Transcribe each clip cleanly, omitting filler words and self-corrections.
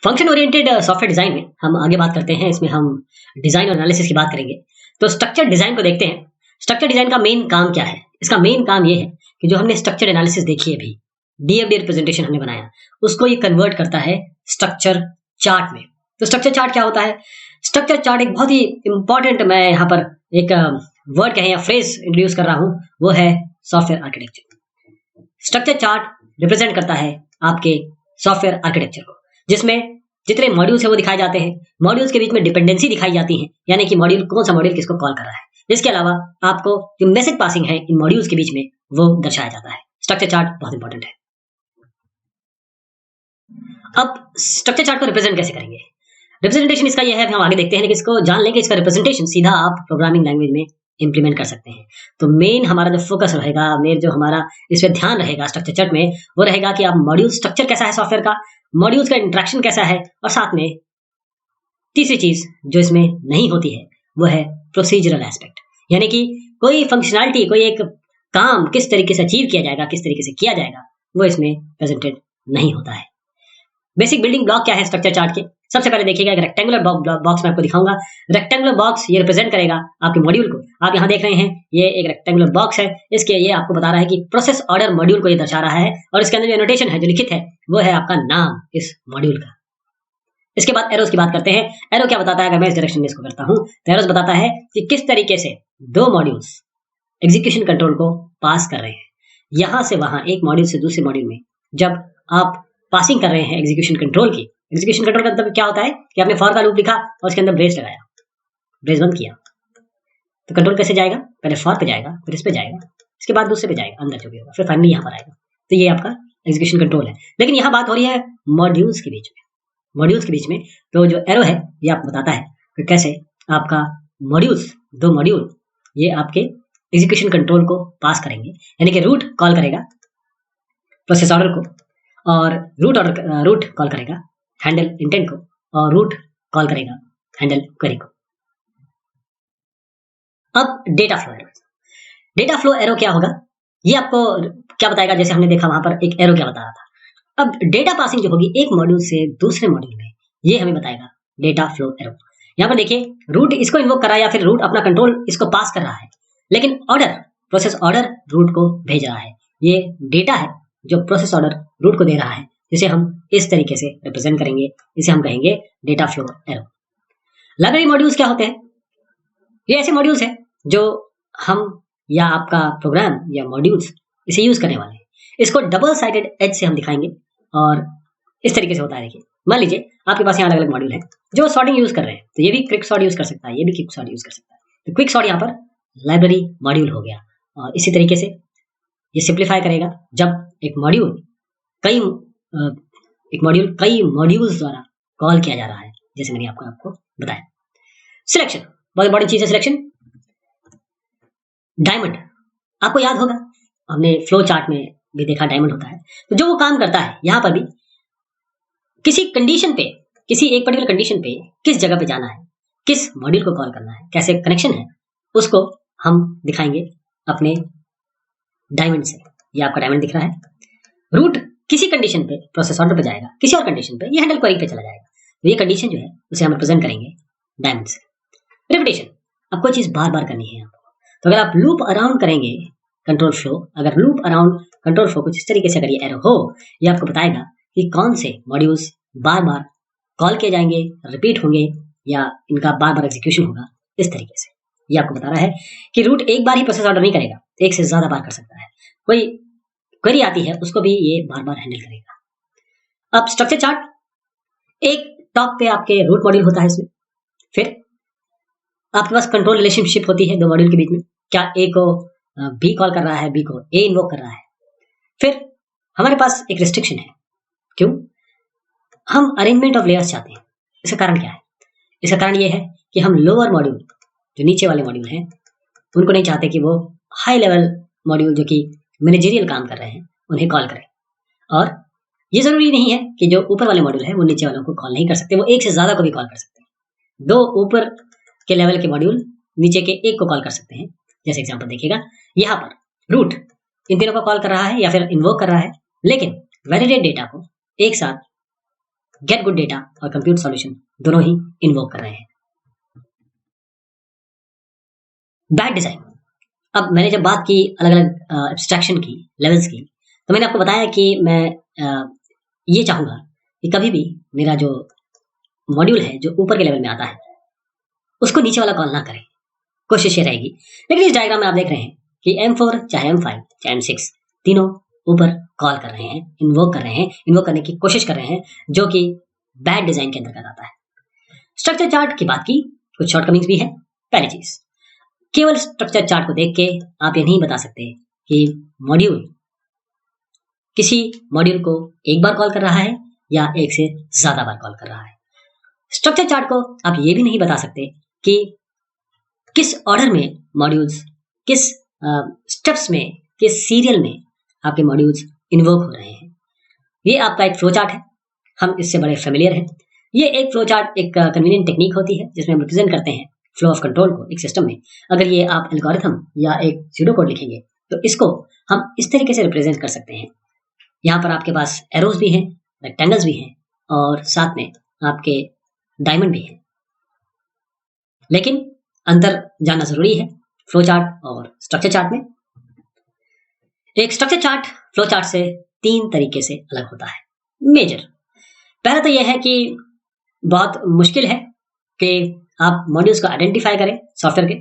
Function oriented software design में हम आगे बात करते हैं। इसमें हम डिजाइन और एनालिसिस की बात करेंगे। तो स्ट्रक्चर डिजाइन को देखते हैं। स्ट्रक्चर डिजाइन का मेन काम क्या है? इसका मेन काम ये है कि जो हमने स्ट्रक्चर एनालिसिस देखी है, अभी डीएफडी रिप्रेजेंटेशन हमने बनाया, उसको ये कन्वर्ट करता है स्ट्रक्चर चार्ट में। तो स्ट्रक्चर चार्ट क्या होता है? स्ट्रक्चर चार्ट एक बहुत ही इंपॉर्टेंट, मैं यहाँ पर एक वर्ड कहें या फ्रेज इंट्रोड्यूस कर रहा हूं, वो है software architecture. Structure chart represent करता है आपके सॉफ्टवेयर आर्किटेक्चर को, जिसमें जितने मॉड्यूल्स है वो दिखाए जाते हैं। मॉड्यूल्स के बीच में डिपेंडेंसी दिखाई जाती है, यानी कि मॉड्यूल कौन सा मॉड्यूल किसको कॉल कर रहा है। इसके अलावा आपको जो मैसेज पासिंग है इन मॉड्यूल्स के बीच में वो दर्शाया जाता है। स्ट्रक्चर चार्ट बहुत इंपॉर्टेंट है। अब स्ट्रक्चर चार्ट को रिप्रेजेंट कैसे करेंगे? रिप्रेजेंटेशन इसका यह है, हम आगे देखते हैं, लेकिन इसको जान लें कि इसका रिप्रेजेंटेशन सीधा आप प्रोग्रामिंग लैंग्वेज में इंप्लीमेंट कर सकते हैं। तो मेन हमारा जो फोकस रहेगा, मेन जो हमारा इस पे ध्यान रहेगा स्ट्रक्चर चार्ट में, वो रहेगा कि आप मॉड्यूल स्ट्रक्चर कैसा है सॉफ्टवेयर का, मॉड्यूल्स का इंटरेक्शन कैसा है, और साथ में तीसरी चीज जो इसमें नहीं होती है वो है प्रोसीजरल एस्पेक्ट, यानी कि कोई फंक्शनैलिटी, कोई एक काम किस तरीके से अचीव किया जाएगा, किस तरीके से किया जाएगा, वो इसमें प्रेजेंटेड नहीं होता है। बेसिक बिल्डिंग ब्लॉक क्या है स्ट्रक्चर चार्ट के? सबसे पहले देखिएगा एक रेक्टेंगुलर बॉक्स मैं आपको दिखाऊंगा। रेक्टेंगुलर बॉक्स ये रिप्रेजेंट करेगा आपके मॉड्यूल को। आप यहाँ देख रहे हैं ये एक रेक्टेंगुलर बॉक्स है। इसके ये आपको बता रहा है कि प्रोसेस ऑर्डर मॉड्यूल को ये दर्शा रहा है, और इसके अंदर जो एनोटेशन है, जो लिखित है, वो है आपका नाम इस मॉड्यूल का। इसके बाद एरोस की बात करते हैं। एरो क्या बताता है? अगर मैं इस डायरेक्शन में इसको करता हूं तो एरोस बताता है कि किस तरीके से दो मॉड्यूल्स एग्जीक्यूशन कंट्रोल को पास कर रहे हैं। यहां से वहां, एक मॉड्यूल से दूसरे मॉड्यूल में जब आप पासिंग कर रहे हैं एग्जीक्यूशन कंट्रोल की, एग्जीक्यूशन कंट्रोल का मतलब क्या होता है कि आपने फॉर का लूप लिखा और उसके अंदर ब्रेस लगाया, ब्रेस बंद किया, तो कंट्रोल कैसे जाएगा? पहले फॉर पे जाएगा, फिर इस पे जाएगा, इसके बाद दूसरे पे जाएगा, अंदर जो भी होगा, फिर फाइनली यहाँ पर आएगा। तो ये आपका एग्जीक्यूशन कंट्रोल है। लेकिन यहाँ बात हो रही है मॉड्यूल्स के बीच में। मॉड्यूल्स के बीच में तो जो एरो है ये आपको बताता है कि कैसे आपका मॉड्यूल्स, दो मॉड्यूल, ये आपके एग्जीक्यूशन कंट्रोल को पास करेंगे, यानी कि रूट कॉल करेगा प्रोसेस ऑर्डर को, और रूट कॉल करेगा हैंडल इंटेंट को, और रूट कॉल करेगा हैंडल क्वेरी को। अब data flow arrow. Data flow arrow क्या होगा? ये आपको क्या बताएगा? जैसे हमने देखा वहां पर एक एरो क्या बता रहा था। अब डेटा पासिंग जो होगी एक मॉड्यूल से दूसरे मॉड्यूल में, ये हमें बताएगा डेटा फ्लो एरो। यहाँ पर देखिए, रूट इसको इन्वोक कर रहा है या फिर रूट अपना कंट्रोल इसको पास कर रहा है, लेकिन ऑर्डर, प्रोसेस ऑर्डर रूट को भेज रहा है। ये डेटा है जो प्रोसेस ऑर्डर रूट को दे रहा है, जिसे हम इस तरीके से रिप्रेजेंट करेंगे। इसे हम कहेंगे data flow arrow. Library modules क्या होते हैं? ये ऐसे मॉड्यूल्स हैं जो हम या आपका प्रोग्राम या मॉड्यूल्स इसे यूज करने वाले हैं। इसको डबल साइडेड एज से हम दिखाएंगे, और इस तरीके से होता है। देखिए, मान लीजिए आपके पास यहाँ अलग अलग मॉड्यूल है जो सॉर्टिंग यूज कर रहे हैं, तो ये भी क्विक सॉर्ट यूज कर सकता है, ये भी क्विक सॉर्ट यूज कर सकता है। तो क्विक सॉर्ट यहाँ पर लाइब्रेरी मॉड्यूल हो गया। और इसी तरीके से ये सिंप्लीफाई करेगा जब एक मॉड्यूल कई मॉड्यूल्स द्वारा कॉल किया जा रहा है, जैसे मैंने आपको बताया। सिलेक्शन बहुत इंपॉर्टेंट चीज है। सिलेक्शन डायमंड आपको याद होगा, हमने फ्लो चार्ट में भी देखा डायमंड होता है। तो जो वो काम करता है, यहाँ पर भी किसी कंडीशन पे, किसी एक पर्टिकुलर कंडीशन पे किस जगह पे जाना है, किस मॉड्यूल को कॉल करना है, कैसे कनेक्शन है, उसको हम दिखाएंगे अपने डायमंड से। ये आपका डायमंड दिख रहा है। रूट किसी कंडीशन पे प्रोसेस ऑर्डर पे जाएगा, किसी और कंडीशन पे ये हैंडल क्वेरी पे चला जाएगा। तो ये कंडीशन जो है उसे हम रिप्रेजेंट करेंगे डायमंड से। रिपीटेशन, अब कोई चीज बार बार करनी है आपको, तो अगर आप लूप अराउंड करेंगे कंट्रोल फ्लो, अगर लूप अराउंड कंट्रोल फ्लो कुछ इस तरीके से अगर ये एरो हो, ये आपको बताएगा कि कौन से मॉड्यूल्स बार बार कॉल किए जाएंगे, रिपीट होंगे, या इनका बार बार एग्जीक्यूशन होगा। इस तरीके से ये आपको बता रहा है कि रूट एक बार ही प्रोसेस ऑर्डर नहीं करेगा, एक से ज्यादा बार कर सकता है। कोई क्वेरी आती है उसको भी ये बार बार हैंडल करेगा। अब स्ट्रक्चर चार्ट, एक टॉप पे आपके रूट मॉड्यूल होता है इसमें, फिर आपके पास कंट्रोल रिलेशनशिप होती है दो मॉड्यूल के बीच में। क्या ए को बी कॉल कर रहा है, बी को ए इन्वोक कर रहा है। फिर हमारे पास एक रिस्ट्रिक्शन है। क्यों? हम अरेंजमेंट ऑफ लेयर्स चाहते हैं। इसका कारण क्या है? इसका कारण ये है कि हम लोअर मॉड्यूल, जो नीचे वाले मॉड्यूल हैं, उनको नहीं चाहते कि वो हाई लेवल मॉड्यूल जो कि मैनेजरियल काम कर रहे हैं उन्हें कॉल करें। और ये जरूरी नहीं है कि जो ऊपर वाले मॉड्यूल है वो नीचे वालों को कॉल नहीं कर सकते, वो एक से ज्यादा को भी कॉल कर सकते हैं। दो ऊपर के लेवल के मॉड्यूल नीचे के एक को कॉल कर सकते हैं। जैसे एग्जांपल देखिएगा, यहाँ पर रूट इन तीनों को कॉल कर रहा है या फिर इन्वोक कर रहा है, लेकिन वैलिडेट डेटा को एक साथ गेट गुड डेटा और कंप्यूट सॉल्यूशन दोनों ही इन्वोक कर रहे हैं। Bad design. अब मैंने जब बात की अलग अलग एब्स्ट्रैक्शन की, लेवल्स की, तो मैंने आपको बताया कि मैं ये चाहूंगा कि कभी भी मेरा जो मॉड्यूल है जो ऊपर के लेवल में आता है उसको नीचे वाला कॉल ना करें, कोशिश ये रहेगी। लेकिन इस डायग्राम में आप देख रहे हैं कि M4 चाहे M5 चाहे M6 तीनों ऊपर कॉल कर रहे हैं, इन्वोक कर रहे हैं, इन्वोक करने की कोशिश कर रहे हैं, जो कि बैड डिजाइन के अंतर्गत आता है। स्ट्रक्चर चार्ट की बात की, कुछ शॉर्टकमिंग्स भी है। पहली चीज, केवल स्ट्रक्चर चार्ट को देख के आप ये नहीं बता सकते कि मॉड्यूल किसी मॉड्यूल को एक बार कॉल कर रहा है या एक से ज्यादा बार कॉल कर रहा है। स्ट्रक्चर चार्ट को आप ये भी नहीं बता सकते कि किस ऑर्डर में मॉड्यूल्स, किस स्टेप्स में, किस सीरियल में आपके मॉड्यूल्स इन्वोक हो रहे हैं। ये आपका एक फ्लो चार्ट है, हम इससे बड़े फेमिलियर हैं। ये एक फ्लो चार्ट एक कन्वीनियंट टेक्निक होती है जिसमें हम रिप्रेजेंट करते हैं फ्लो ऑफ कंट्रोल को एक सिस्टम में। अगर ये आप एल्गोरिथम या एक स्यूडो कोड लिखेंगे तो इसको हम इस तरीके से रिप्रेजेंट कर सकते हैं। यहाँ पर आपके पास एरोज भी हैं, रेक्टेंगल्स भी हैं और साथ में आपके डायमंड भी हैं। लेकिन अंतर जानना जरूरी है फ्लो चार्ट और स्ट्रक्चर चार्ट में। एक स्ट्रक्चर चार्ट फ्लो चार्ट से 3 तरीके से अलग होता है मेजर। पहला तो यह है कि बहुत मुश्किल है कि आप मॉड्यूल्स को आइडेंटिफाई करें सॉफ्टवेयर के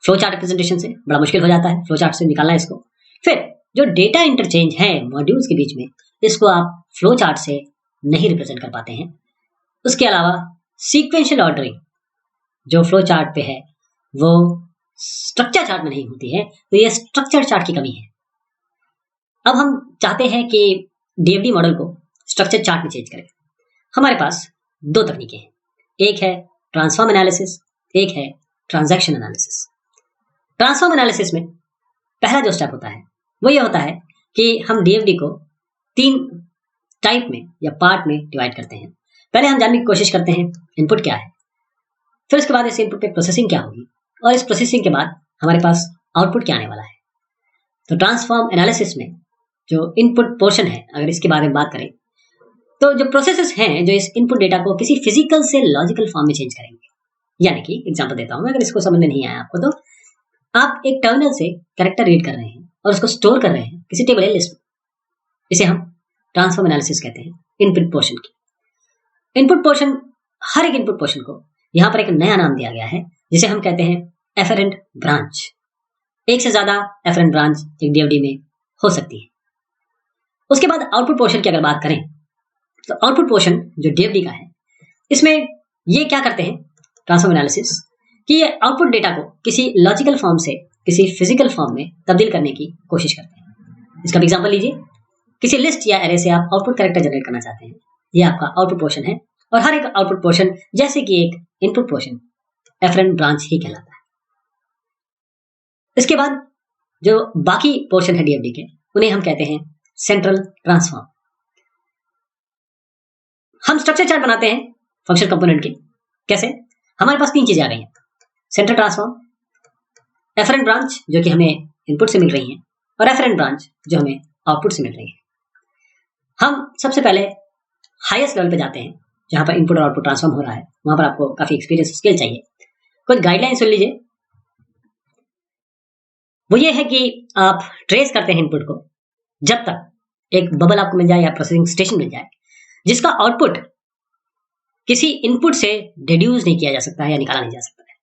फ्लो चार्ट रिप्रेजेंटेशन से, बड़ा मुश्किल हो जाता है फ्लो चार्ट से निकालना इसको। फिर जो डेटा इंटरचेंज है मॉड्यूल्स के बीच में, इसको आप फ्लो चार्ट से नहीं रिप्रेजेंट कर पाते हैं। उसके अलावा सीक्वेंशियल ऑर्डरिंग जो फ्लो चार्ट पे है वो स्ट्रक्चर चार्ट में नहीं होती है, तो ये स्ट्रक्चर चार्ट की कमी है। अब हम चाहते हैं कि डीएफडी मॉडल को स्ट्रक्चर चार्ट में चेंज करें। हमारे पास 2 तकनीकें हैं, एक है ट्रांसफॉर्म एनालिसिस, एक है ट्रांजैक्शन एनालिसिस। ट्रांसफॉर्म एनालिसिस में पहला जो स्टेप होता है वो ये होता है कि हम डीएफडी को 3 टाइप में या पार्ट में डिवाइड करते हैं। पहले हम जानने की कोशिश करते हैं इनपुट क्या है, फिर उसके बाद इस इनपुट पे प्रोसेसिंग क्या होगी और इस प्रोसेसिंग के बाद हमारे पास आउटपुट क्या आने वाला है। तो ट्रांसफॉर्म एनालिसिस में जो इनपुट पोर्शन है, अगर इसके बारे में बात करें तो जो प्रोसेसेस हैं जो इस इनपुट डेटा को किसी फिजिकल से लॉजिकल फॉर्म में चेंज करेंगे। यानी कि एग्जांपल देता हूं मैं, अगर इसको समझ में नहीं आया आपको तो आप एक टर्मिनल से कैरेक्टर रीड कर रहे हैं और उसको स्टोर कर रहे हैं किसी टेबल या लिस्ट में। इसे हम ट्रांसफॉर्म एनालिसिस कहते हैं इनपुट पोर्शन की। इनपुट पोर्शन, हर एक इनपुट पोर्शन को यहां पर एक नया नाम दिया गया है जिसे हम कहते हैं एफरेंट ब्रांच। एक से ज्यादा एफरेंट ब्रांच एक डीएफडी में हो सकती है। उसके बाद आउटपुट पोर्शन की अगर बात करें तो आउटपुट पोर्शन जो डीएफडी का है, इसमें ये क्या करते हैं ट्रांसफॉर्म एनालिसिस कि ये आउटपुट डेटा को किसी लॉजिकल फॉर्म से किसी फिजिकल फॉर्म में तब्दील करने की कोशिश करते हैं। इसका भी एग्जांपल लीजिए, किसी लिस्ट या एरे से आप आउटपुट कैरेक्टर जनरेट करना चाहते हैं, ये आपका आउटपुट पोर्शन है और हर एक आउटपुट पोर्शन जैसे कि एक इनपुट पोर्शन एफरेंट ब्रांच ही कहलाता है। इसके बाद जो बाकी पोर्शन है डीएफडी के, उन्हें हम कहते हैं सेंट्रल ट्रांसफॉर्म। हम स्ट्रक्चर चार्ट बनाते हैं फंक्शन कंपोनेंट के। कैसे? हमारे पास 3 चीजें आ गई हैं, सेंट्रल ट्रांसफॉर्म, एफरेंट ब्रांच जो कि हमें इनपुट से मिल रही है और एफरेंट ब्रांच जो हमें आउटपुट से मिल रही है। हम सबसे पहले हाईएस्ट लेवल पे जाते हैं जहां पर इनपुट और आउटपुट ट्रांसफॉर्म हो रहा है। वहां पर आपको काफी एक्सपीरियंस स्किल चाहिए। कुछ गाइडलाइन सुन लीजिए। वो ये है कि आप ट्रेस करते हैं इनपुट को जब तक एक बबल आपको मिल जाए या प्रोसेसिंग स्टेशन मिल जाए जिसका आउटपुट किसी इनपुट से डिड्यूस नहीं किया जा सकता है या निकाला नहीं जा सकता है।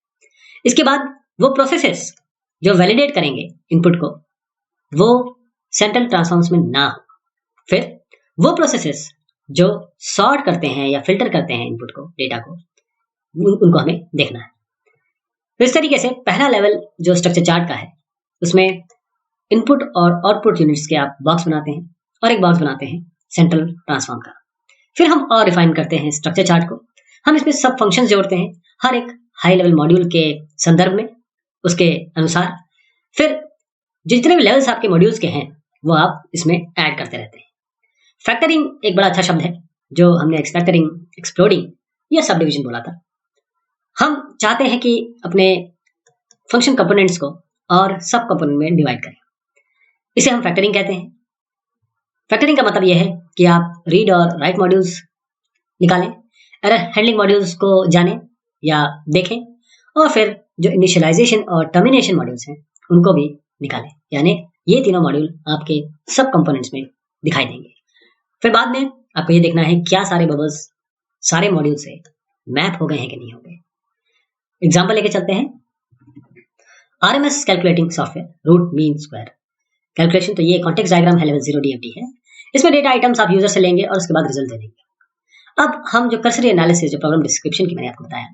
इसके बाद वो प्रोसेसेस जो वैलिडेट करेंगे इनपुट को वो सेंट्रल ट्रांसफॉर्म्स में ना हो। फिर वो प्रोसेसेस जो सॉर्ट करते हैं या फिल्टर करते हैं इनपुट को, डेटा को, उनको हमें देखना है। तो इस तरीके से पहला लेवल जो स्ट्रक्चर चार्ट का है उसमें इनपुट और आउटपुट यूनिट्स के आप बॉक्स बनाते हैं और एक बॉक्स बनाते हैं सेंट्रल ट्रांसफॉर्म का। फिर हम और रिफाइन करते हैं स्ट्रक्चर चार्ट को। हम इसमें सब फंक्शंस जोड़ते हैं हर एक हाई लेवल मॉड्यूल के संदर्भ में, उसके अनुसार। फिर जितने भी लेवल्स आपके मॉड्यूल्स के हैं वो आप इसमें ऐड करते रहते हैं। फैक्टरिंग एक बड़ा अच्छा शब्द है जो हमने एक्सफैक्टरिंग, एक्सप्लोडिंग या सब डिविजन बोला था। हम चाहते हैं कि अपने फंक्शन कंपोनेंट्स को और सब कंपोनेंट में डिवाइड करें। इसे हम फैक्टरिंग कहते हैं। फैक्टरिंग का मतलब यह है कि आप रीड और राइट मॉड्यूल्स निकालें, एरर हैंडलिंग मॉड्यूल्स को जानें या देखें, और फिर जो इनिशियलाइजेशन और टर्मिनेशन मॉड्यूल्स हैं उनको भी निकालें। यानी ये तीनों मॉड्यूल आपके सब कंपोनेंट्स में दिखाई देंगे। फिर बाद में आपको ये देखना है क्या सारे बबल्स सारे मॉड्यूल से मैप हो गए हैं कि नहीं हो गए। एग्जाम्पल लेके चलते हैं। RMS calculating software, root mean square calculation, तो ये कॉन्टेक्स्ट डायग्राम है, लेवल 0 डीएफडी है। इसमें डेटा आइटम्स आप यूजर से लेंगे और उसके बाद रिजल्ट दे देंगे। अब हम जो कर्सरी एनालिसिस, जो प्रॉब्लम डिस्क्रिप्शन की मैंने आपको बताया,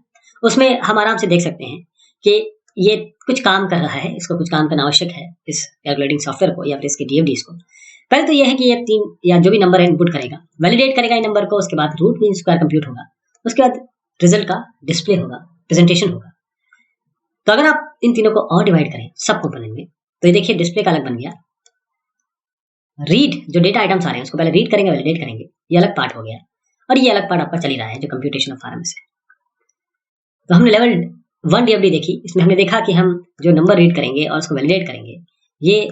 उसमें हम आराम से देख सकते हैं कि ये कुछ काम कर रहा है, इसको कुछ काम करना आवश्यक है इस कैलकुलेटिंग सॉफ्टवेयर को या फिर इसके डीएफडीज को। पहले तो ये है कि ये 3 या जो भी नंबर है इनपुट करेगा, वैलिडेट करेगा इन नंबर को, उसके बाद रूट मीन स्क्वायर कंप्यूट होगा, उसके बाद रिजल्ट का डिस्प्ले होगा, प्रेजेंटेशन होगा। तो अगर आप इन तीनों को और डिवाइड करें सब कंपोनेंट में, तो ये देखिए डिस्प्ले का अलग बन गया। रीड, जो डेटा आइटम्स आ रहे हैं उसको पहले रीड करेंगे, वैलिडेट करेंगे, ये अलग पार्ट हो गया, और ये अलग पार्ट आपका चल ही रहा है जो कंप्यूटेशन ऑफ आरएमएस है। तो हमने लेवल 1 डीएफडी देखी, इसमें हमने देखा कि हम जो नंबर रीड करेंगे और उसको वैलिडेट करेंगे, ये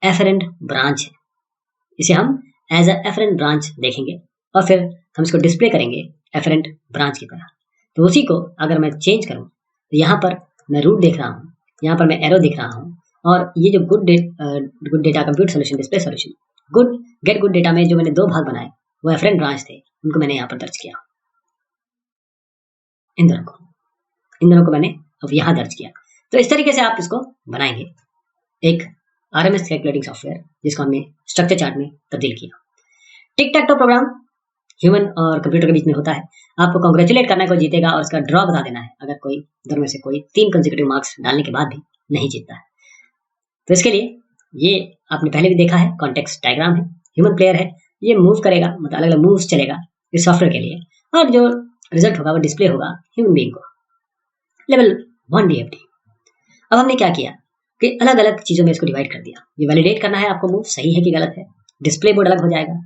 एफरेंट ब्रांच है, इसे हम एज अ एफरेंट ब्रांच देखेंगे और फिर हम इसको डिस्प्ले करेंगे एफरेंट ब्रांच की तरह। तो उसी को अगर मैं चेंज करूं तो यहाँ पर मैं रूट देख रहा हूँ, यहाँ पर मैं एरो दिख रहा हूँ, और ये जो good data compute solution display solution good get good data में जो मैंने 2 भाग बनाए वो एफरेंट ब्रांच थे, उनको मैंने यहाँ पर दर्ज किया। इन दोनों को मैंने अब यहाँ दर्ज किया। तो इस तरीके से आप इसको बनाएंगे एक आरएमएस कैलकुलेटिंग सॉफ्टवेयर, जिसको हमने स्ट्रक्चर चार्ट में तब्दील किया। टिक टैक टो प्रोग्राम ह्यूमन और कंप्यूटर के बीच में होता है। आपको कॉन्ग्रेचुलेट करना है कोई जीतेगा और उसका ड्रॉ बता देना है अगर कोई दोनों में से कोई 3 कंसेक्यूटिव मार्क्स डालने के बाद भी नहीं जीतता है। तो इसके लिए ये आपने पहले भी देखा है, कॉन्टेक्स्ट डायग्राम है, ह्यूमन प्लेयर है, ये मूव करेगा, मतलब अलग अलग मूव्स चलेगा इस सॉफ्टवेयर के लिए, और जो रिजल्ट होगा वो डिस्प्ले होगा ह्यूमन बीइंग को। Level 1 DFD. अब हमने क्या किया कि अलग अलग चीजों में इसको डिवाइड कर दिया। ये वैलिडेट करना है आपको, मूव सही है कि गलत है, डिस्प्ले बोर्ड अलग हो जाएगा,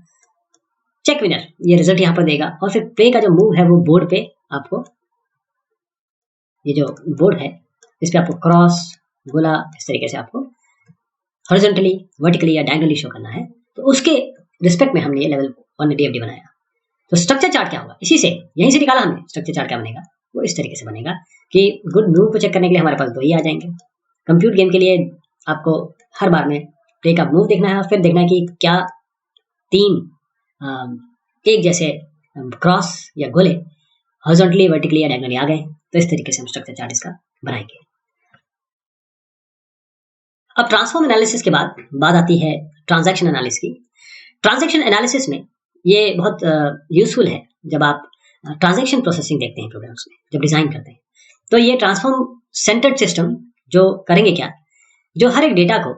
चेक विनर ये रिजल्ट यहाँ पर देगा, और फिर प्ले का जो मूव है वो बोर्ड पे आपको, ये जो बोर्ड है इस पे आपको क्रॉस गोला इस तरीके से आपको हॉरिजॉन्टली, वर्टिकली या डायगोनली शो करना है। तो उसके रिस्पेक्ट में हमने ये लेवल 1 डीएफडी बनाया। तो स्ट्रक्चर चार्ट क्या होगा, इसी से यहीं से निकाला हमने। स्ट्रक्चर चार्ट क्या बनेगा, वो इस तरीके से बनेगा कि गुड मूव को चेक करने के लिए हमारे पास 2 ही आ जाएंगे। कंप्यूट गेम के लिए आपको हर बार में प्ले का मूव देखना है और फिर देखना है कि क्या 3 एक जैसे क्रॉस या गोले हॉरिजॉन्टली, वर्टिकली या डायगोनली आ गए। तो इस तरीके से हम स्ट्रक्चर चार्ट इसका बनाएंगे। अब ट्रांसफॉर्म एनालिसिस के बाद बात आती है ट्रांजैक्शन एनालिसिस की। ट्रांजैक्शन एनालिसिस में ये बहुत यूजफुल है जब आप ट्रांजैक्शन प्रोसेसिंग देखते हैं प्रोग्राम्स में, जब डिजाइन करते हैं। तो ये ट्रांसफॉर्म सेंटर्ड सिस्टम जो करेंगे क्या, जो हर एक डेटा को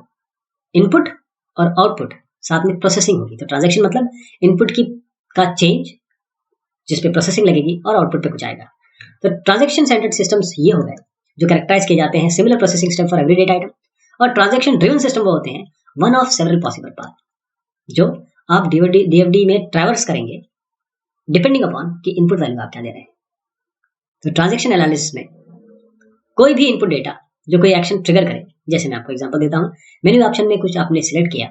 इनपुट और आउटपुट साथ में प्रोसेसिंग होगी। तो ट्रांजैक्शन मतलब इनपुट की का चेंज जिस पे प्रोसेसिंग लगेगी और आउटपुट पे कुछ आएगा। तो ट्रांजैक्शन सेंटर्ड सिस्टम्स ये हो गए जो कैरेक्टराइज किए जाते हैं similar processing step for every data item, और ट्रांजैक्शन ड्रिवन सिस्टम वो होते हैं one of several possible path, जो आप डीएफडी में ट्रैवर्स करेंगे डिपेंडिंग अपॉन कि इनपुट वैल्यू आप क्या दे रहे हैं। तो ट्रांजैक्शन एनालिसिस में कोई भी इनपुट डेटा जो कोई एक्शन ट्रिगर करे, जैसे मैं आपको एग्जांपल देता हूं, मेन्यू ऑप्शन में कुछ आपने सिलेक्ट किया,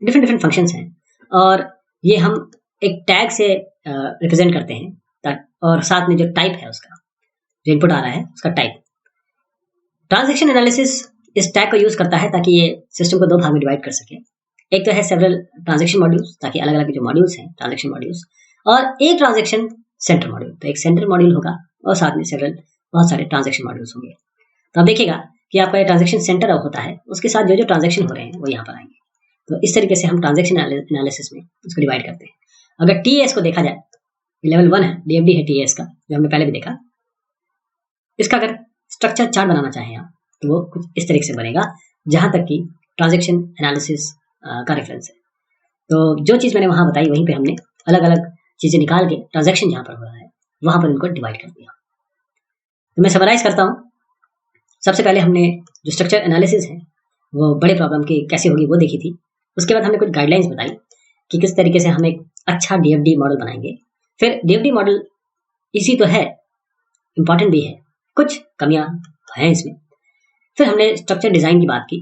डिफरेंट फंक्शंस हैं और ये हम एक टैग से रिप्रेजेंट करते हैं, और साथ में जो टाइप है उसका, जो इनपुट आ रहा है उसका टाइप। ट्रांजैक्शन एनालिसिस इस टैग को यूज करता है ताकि ये सिस्टम को 2 भाग में डिवाइड कर सके। एक तो है सेवरल ट्रांजैक्शन मॉड्यूल्स, ताकि अलग अलग जो मॉड्यूल्स हैं ट्रांजैक्शन मॉड्यूल्स, और एक ट्रांजैक्शन सेंटर मॉड्यूल। तो एक सेंटर मॉड्यूल होगा और साथ में सेवरल बहुत सारे ट्रांजैक्शन मॉड्यूल्स होंगे। तो आप देखिएगा कि आपका ये ट्रांजैक्शन सेंटर होता है, उसके साथ जो जो ट्रांजैक्शन हो रहे हैं वो यहाँ पर आएंगे। तो इस तरीके से हम ट्रांजैक्शन एनालिसिस में उसको डिवाइड करते हैं। अगर टीएस को देखा जाए, लेवल 1 है, डीएफडी है टीएस का, जो हमने पहले भी देखा। इसका अगर स्ट्रक्चर चार्ट बनाना चाहें आप तो वो कुछ इस तरीके से बनेगा, जहां तक कि ट्रांजैक्शन एनालिसिस का रेफरेंस है। तो जो चीज़ मैंने वहां बताई वहीं पे हमने अलग अलग चीज़ें निकाल के ट्रांजैक्शन जहां पर हो रहा है वहां पर इनको डिवाइड कर दिया। तो मैं समराइज करता हूँ। सबसे पहले हमने जो स्ट्रक्चर एनालिसिस है वो बड़े प्रॉब्लम की कैसे होगी वो देखी थी। उसके बाद हमने कुछ गाइडलाइंस बताई कि किस तरीके से हम एक अच्छा डीएफडी मॉडल बनाएंगे। फिर डीएफडी मॉडल इसी तो है, इंपॉर्टेंट भी है, कुछ कमियां हैं इसमें। फिर हमने स्ट्रक्चर डिजाइन की बात की।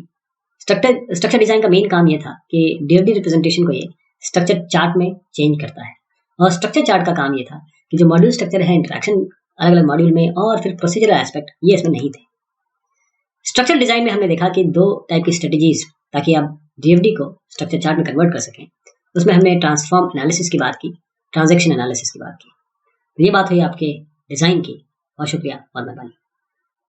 स्ट्रक्चर डिजाइन का मेन काम ये था कि डीएफडी रिप्रेजेंटेशन को ये स्ट्रक्चर चार्ट में चेंज करता है, और स्ट्रक्चर चार्ट का काम ये था कि जो मॉड्यूल स्ट्रक्चर है, इंटरेक्शन अलग अलग मॉड्यूल में और फिर प्रोसीजरल एस्पेक्ट, ये इसमें नहीं थे। स्ट्रक्चर डिजाइन में हमने देखा कि 2 टाइप की स्ट्रेटेजीज ताकि आप डीएफडी को स्ट्रक्चर चार्ट में कन्वर्ट कर सकें। उसमें हमने ट्रांसफॉर्म एनालिसिस की बात की, ट्रांजैक्शन एनालिसिस की बात की। तो ये बात हुई आपके डिजाइन की। बहुत शुक्रिया और मेहरबानी।